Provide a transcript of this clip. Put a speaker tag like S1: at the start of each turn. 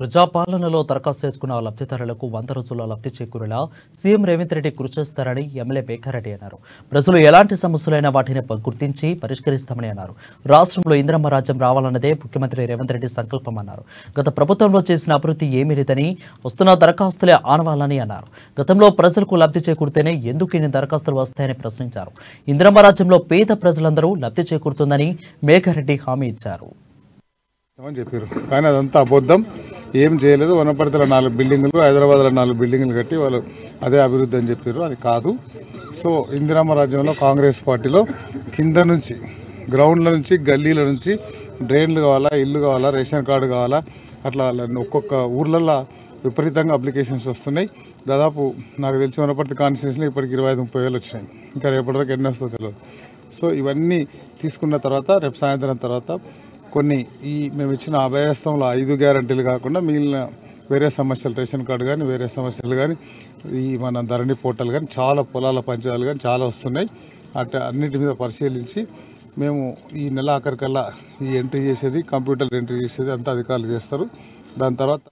S1: ప్రజాపాలనలో దరఖాస్తు చేసుకున్న లబ్ధిదారులకు 100 రోజుల్లో లబ్ధి చేకూరేలా సీఎం రేవంత్ రెడ్డి కృషి చేస్తారని ఎమ్మెల్యే మేఘారెడ్డి అన్నారు. ప్రజలు ఎలాంటి సమస్యలైనా వాటిని గుర్తించి పరిష్కరిస్తామని అన్నారు. రాష్ట్రంలో ఇందిరమ్మ రాజ్యం రావాలన్నదే ముఖ్యమంత్రి రేవంత్ రెడ్డి సంకల్పమన్నారు. గత ప్రభుత్వంలో చేసిన అభివృద్ధి ఏమీ లేదని, వస్తున్న దరఖాస్తులే ఆనవాలని అన్నారు. గతంలో ప్రజలకు లబ్ధి చేకూరితేనే ఎందుకు ఇన్ని దరఖాస్తులు వస్తాయని ప్రశ్నించారు. ఇందిరమ్మ రాజ్యంలో పేద ప్రజలందరూ లబ్ధి చేకూరుతుందని మేఘారెడ్డి హామీ ఇచ్చారు.
S2: చెప్పారు కానీ అదంతా అబద్ధం. ఏం చేయలేదు. వనపర్తిలో 4 బిల్డింగులు, హైదరాబాద్లో 4 బిల్డింగులు కట్టి వాళ్ళు అదే అభివృద్ధి అని చెప్పారు. అది కాదు. సో ఇందిరమ్మ రాజ్యంలో కాంగ్రెస్ పార్టీలో కింద నుంచి, గ్రౌండ్ల నుంచి, గల్లీల నుంచి డ్రైన్లు కావాలా, ఇల్లు కావాలా, రేషన్ కార్డు కావాలా, అట్లా ఒక్కొక్క ఊర్లలో విపరీతంగా అప్లికేషన్స్ వస్తున్నాయి. దాదాపు నాకు తెలిసి వనపర్తి కాన్స్టిట్యూన్సీలో ఇప్పటికి 25-30 వేలు వచ్చినాయి. ఇంకా రేపటి వరకు ఎన్ని వస్తుందో తెలియదు. సో ఇవన్నీ తీసుకున్న తర్వాత రేపు సాయంత్రం తర్వాత కొన్ని మేము ఇచ్చిన అభయస్థంలో 5 గ్యారంటీలు కాకుండా మిగిలిన వేరే సమస్యలు, రేషన్ కార్డు కానీ వేరే సమస్యలు కానీ, మన ధరణి పోర్టల్ కానీ, చాలా పొలాల పంచాలు కానీ చాలా వస్తున్నాయి. అన్నిటి మీద పరిశీలించి మేము ఈ నెల ఆఖరికల్లా ఈ ఎంట్రీ చేసేది, కంప్యూటర్ ఎంట్రీ చేసేది అంతా అధికారులు చేస్తారు. దాని తర్వాత